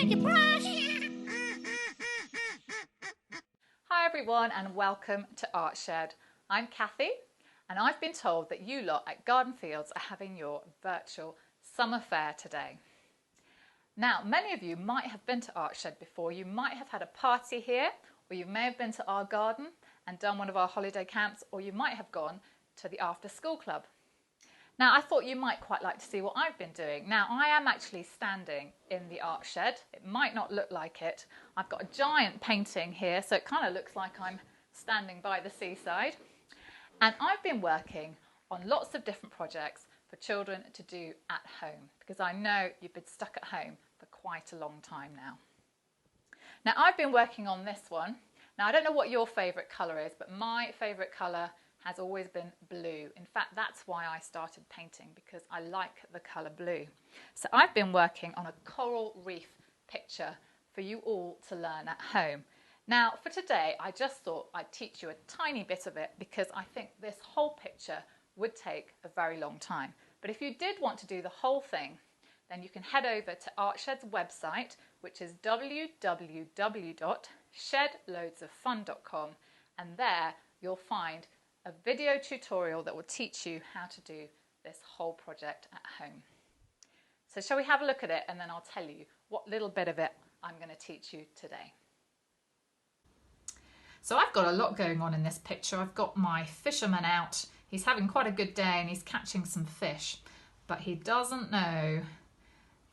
make you blush. Hi everyone and welcome to ArtShed. I'm Kathy and I've been told that you lot at Garden Fields are having your virtual summer fair today. Now, many of you might have been to ArtShed before. You might have had a party here, or you may have been to our garden and done one of our holiday camps, or you might have gone to the after school club. Now, I thought you might quite like to see what I've been doing. Now, I am actually standing in the ArtShed. It might not look like it. I've got a giant painting here, so it kind of looks like I'm standing by the seaside. And I've been working on lots of different projects for children to do at home, because I know you've been stuck at home for quite a long time now. Now, I've been working on this one. Now, I don't know what your favourite colour is, but my favourite colour has always been blue. In fact, that's why I started painting, because I like the colour blue. So I've been working on a coral reef picture for you all to learn at home. Now, for today, I just thought I'd teach you a tiny bit of it, because I think this whole picture would take a very long time. But if you did want to do the whole thing, then you can head over to ArtShed's website, which is www.shedloadsofun.com, and there you'll find a video tutorial that will teach you how to do this whole project at home. So shall we have a look at it, and then I'll tell you what little bit of it I'm going to teach you today. So I've got a lot going on in this picture. I've got my fisherman out. He's having quite a good day and he's catching some fish, but he doesn't know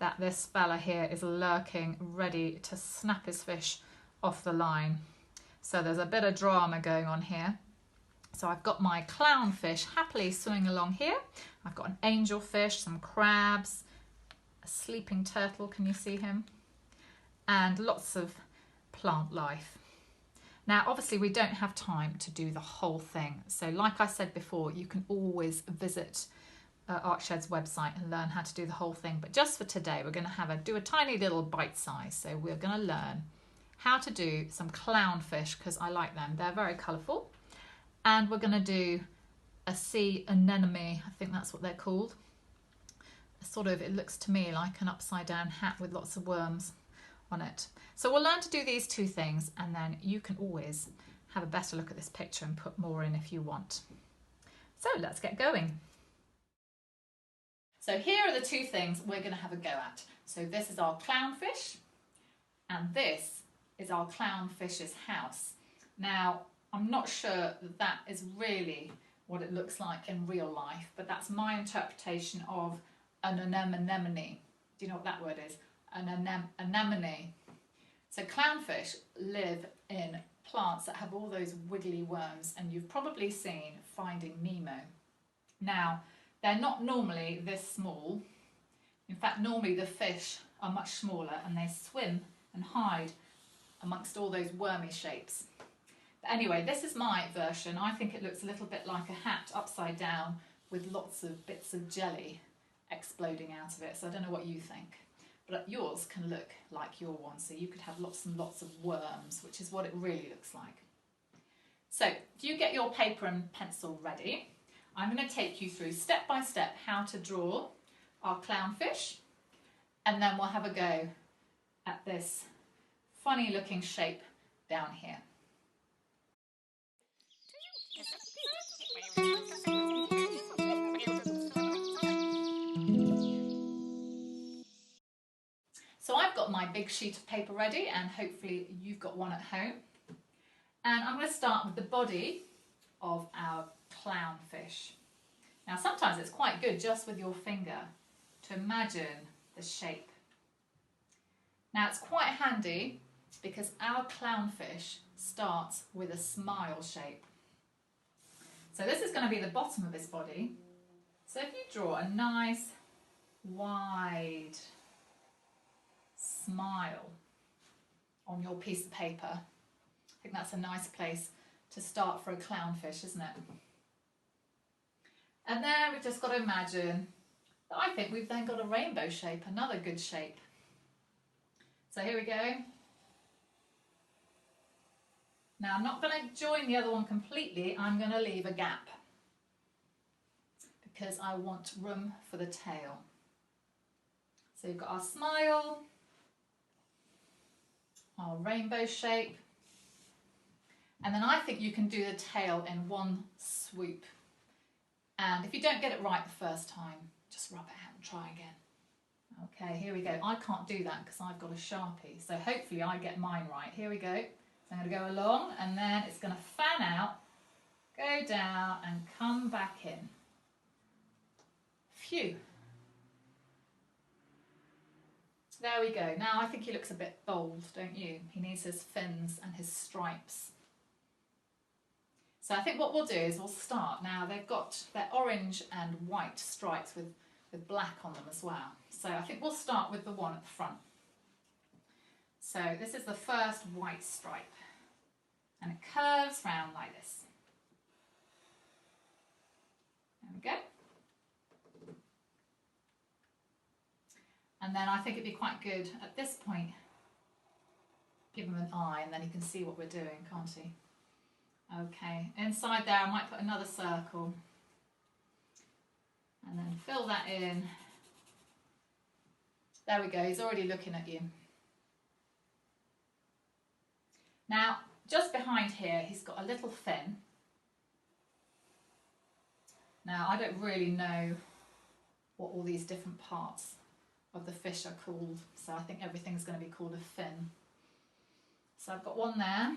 that this fella here is lurking, ready to snap his fish off the line. So there's a bit of drama going on here. So I've got my clownfish happily swimming along here. I've got an angelfish, some crabs, a sleeping turtle, can you see him? And lots of plant life. Now, obviously, we don't have time to do the whole thing. So like I said before, you can always visit ArtShed's website and learn how to do the whole thing. But just for today, we're going to do a tiny little bite size. So we're going to learn how to do some clownfish, because I like them. They're very colourful. And we're going to do a sea anemone. I think that's what they're called. Sort of, it looks to me like an upside down hat with lots of worms on it. So we'll learn to do these two things, and then you can always have a better look at this picture and put more in if you want. So let's get going. So here are the two things we're going to have a go at. So this is our clownfish, and this is our clownfish's house. Now, I'm not sure that that is really what it looks like in real life, but that's my interpretation of an anemone. Do you know what that word is? An anemone. So clownfish live in plants that have all those wiggly worms, and you've probably seen Finding Nemo. Now, they're not normally this small. In fact, normally the fish are much smaller and they swim and hide amongst all those wormy shapes. But anyway, this is my version. I think it looks a little bit like a hat upside down with lots of bits of jelly exploding out of it. So I don't know what you think. But yours can look like your one, so you could have lots and lots of worms, which is what it really looks like. So if you get your paper and pencil ready, I'm going to take you through step by step how to draw our clownfish, and then we'll have a go at this funny looking shape down here. So I've got my big sheet of paper ready, and hopefully you've got one at home. And I'm going to start with the body of our clownfish. Now, sometimes it's quite good just with your finger to imagine the shape. Now, it's quite handy because our clownfish starts with a smile shape. So this is going to be the bottom of his body. So if you draw a nice wide smile on your piece of paper, I think that's a nice place to start for a clownfish, isn't it? And then we've just got to imagine that I think we've then got a rainbow shape, another good shape. So here we go. Now I'm not going to join the other one completely, I'm going to leave a gap because I want room for the tail. So you've got our smile, our rainbow shape. And then I think you can do the tail in one swoop. And if you don't get it right the first time, just rub it out and try again. Okay, here we go. I can't do that because I've got a Sharpie. So hopefully I get mine right. Here we go. So I'm going to go along and then it's going to fan out, go down and come back in. Phew. There we go. Now I think he looks a bit bold, don't you? He needs his fins and his stripes. So I think what we'll do is we'll start. Now they've got their orange and white stripes with black on them as well. So I think we'll start with the one at the front. So this is the first white stripe. And it curves round like this. There we go. And then I think it'd be quite good at this point, give him an eye and then he can see what we're doing, can't he? Okay, inside there I might put another circle and then fill that in. There we go, he's already looking at you. Now, just behind here, he's got a little fin. Now, I don't really know what all these different parts of the fish are called, so I think everything's going to be called a fin. So I've got one there.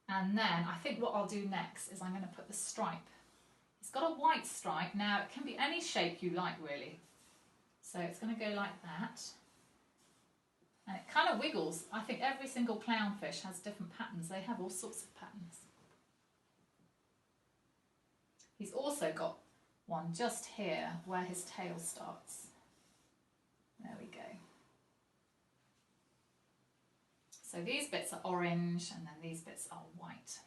And then I think what I'll do next is I'm going to put the stripe. It's got a white stripe. Now it can be any shape you like really. So it's going to go like that. And it kind of wiggles. I think every single clownfish has different patterns. They have all sorts of patterns. He's also got one just here where his tail starts. There we go. So these bits are orange and then these bits are white.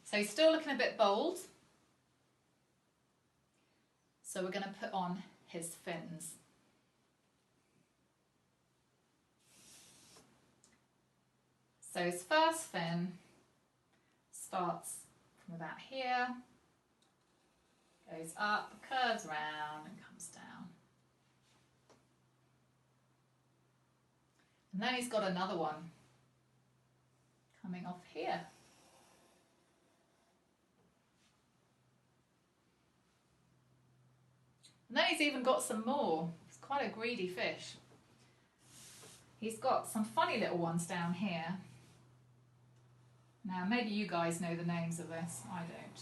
So he's still looking a bit bold. So we're going to put on his fins. So his first fin starts from about here, goes up, curves round and comes down. And then he's got another one coming off here. And then he's even got some more. He's quite a greedy fish. He's got some funny little ones down here. Now maybe you guys know the names of this, I don't.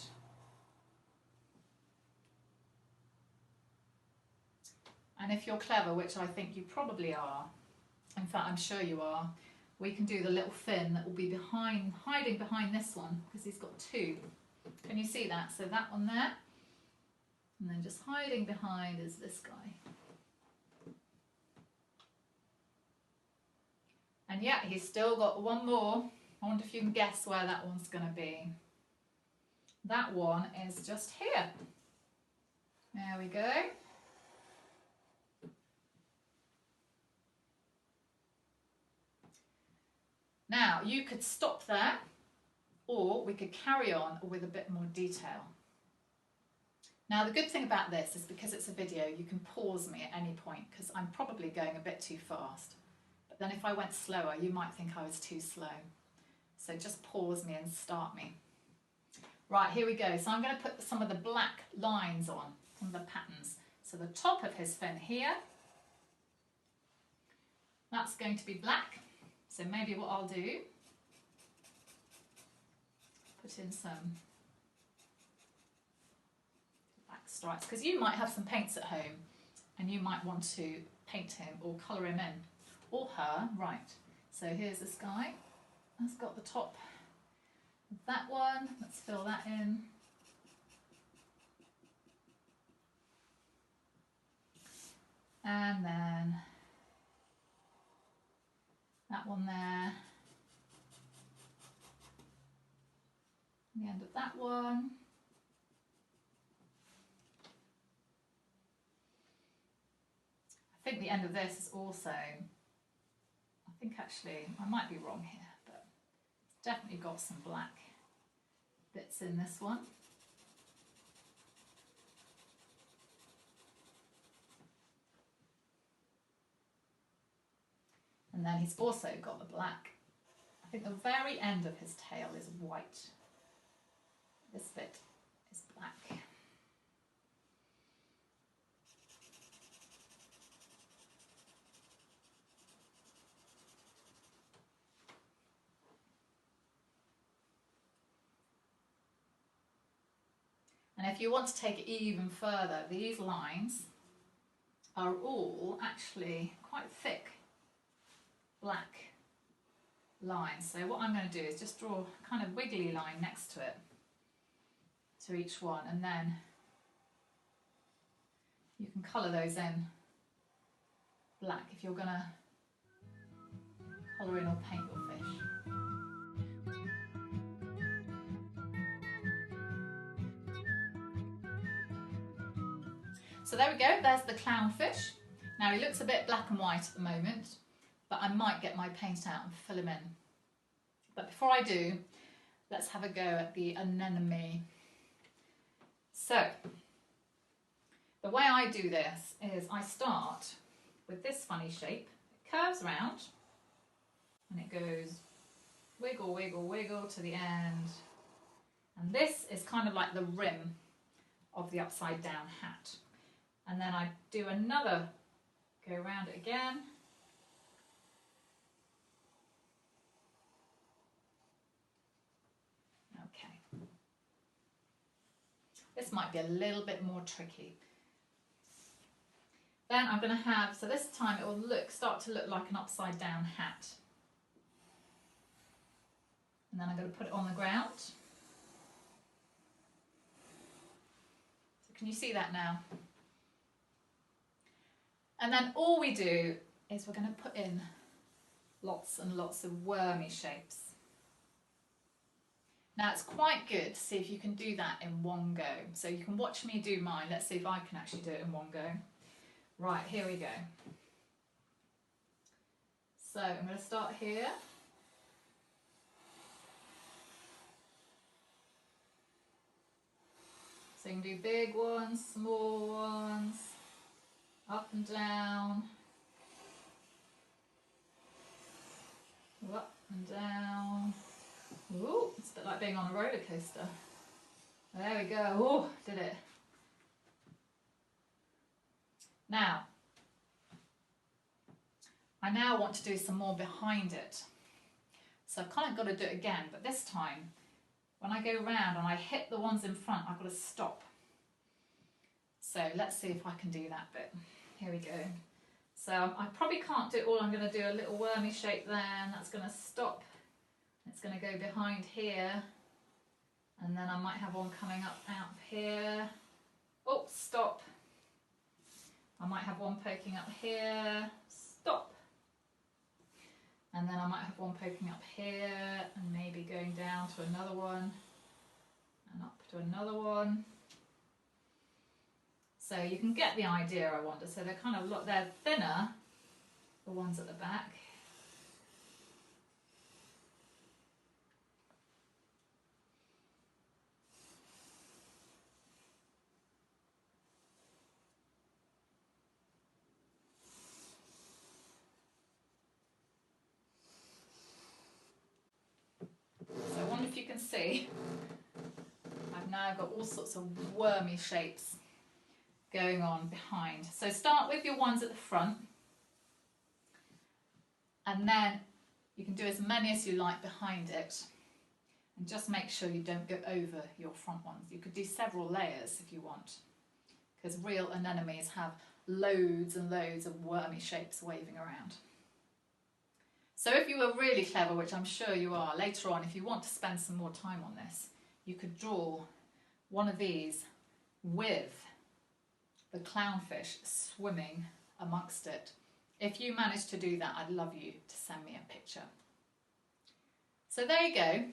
And if you're clever, which I think you probably are, in fact I'm sure you are, we can do the little fin that will be hiding behind this one, because he's got two. Can you see that? So that one there, and then just hiding behind is this guy. And yeah, he's still got one more. I wonder if you can guess where that one's going to be. That one is just here. There we go. Now, you could stop there, or we could carry on with a bit more detail. Now, the good thing about this is because it's a video, you can pause me at any point, because I'm probably going a bit too fast. But then if I went slower, you might think I was too slow. So just pause me and start me. Right, here we go. So I'm going to put some of the black lines on, some of the patterns. So the top of his fin here, that's going to be black. So maybe what I'll do, put in some black stripes, because you might have some paints at home and you might want to paint him or colour him in, or her, right. So here's this guy, that's got the top of that one, let's fill that in. And then that one there, the end of that one. I think the end of this is also, I think actually, I might be wrong here, but it's definitely got some black bits in this one. And And then he's also got the black. I think the very end of his tail is white. This bit is black. And if you want to take it even further, these lines are all actually quite thick black lines. So what I'm going to do is just draw a kind of wiggly line next to it, to each one, and then you can colour those in black if you're going to colour in or paint your fish. So there we go, there's the clownfish. Now he looks a bit black and white at the moment, but I might get my paint out and fill him in. But before I do, let's have a go at the anemone. So, the way I do this is I start with this funny shape. It curves around and it goes wiggle, wiggle, wiggle to the end. And this is kind of like the rim of the upside down hat. And then I do another, go around it again. Okay. This might be a little bit more tricky. Then I'm going to have, so this time it will start to look like an upside down hat. And then I'm going to put it on the ground. So can you see that now? And then all we do is we're going to put in lots and lots of wormy shapes. Now it's quite good to see if you can do that in one go. So you can watch me do mine. Let's see if I can actually do it in one go. Right, here we go. So I'm going to start here. So you can do big ones, small ones, up and down, up and down. Ooh, it's a bit like being on a roller coaster. There we go. Oh, did it. Now, I now want to do some more behind it. So I've kind of got to do it again, but this time, when I go round and I hit the ones in front, I've got to stop. So let's see if I can do that bit. Here we go. So I probably can't do it all. I'm going to do a little wormy shape then. That's going to stop. It's going to go behind here. And then I might have one coming up out here. Oh, stop. I might have one poking up here. Stop. And then I might have one poking up here and maybe going down to another one and up to another one. So you can get the idea, I wonder. So they're kind of, they're thinner, the ones at the back. So I wonder if you can see, I've now got all sorts of wormy shapes going on behind. So start with your ones at the front, and then you can do as many as you like behind it, and just make sure you don't go over your front ones. You could do several layers if you want, because real anemones have loads and loads of wormy shapes waving around. So if you were really clever, which I'm sure you are, later on if you want to spend some more time on this, you could draw one of these with the clownfish swimming amongst it. If you manage to do that, I'd love you to send me a picture. So there you go.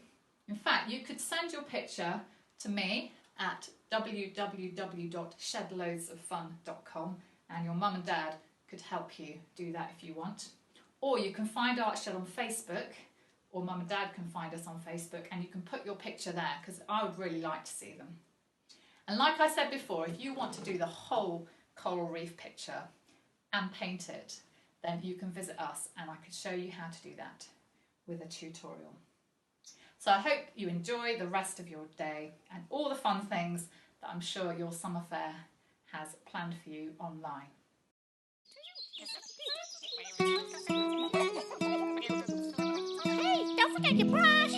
In fact, you could send your picture to me at www.shedloadsoffun.com, and your mum and dad could help you do that if you want. Or you can find ArtShed on Facebook, or mum and dad can find us on Facebook, and you can put your picture there, because I would really like to see them. And like I said before, if you want to do the whole coral reef picture and paint it, then you can visit us and I can show you how to do that with a tutorial. So I hope you enjoy the rest of your day and all the fun things that I'm sure your summer fair has planned for you online. Hey, don't forget your brush!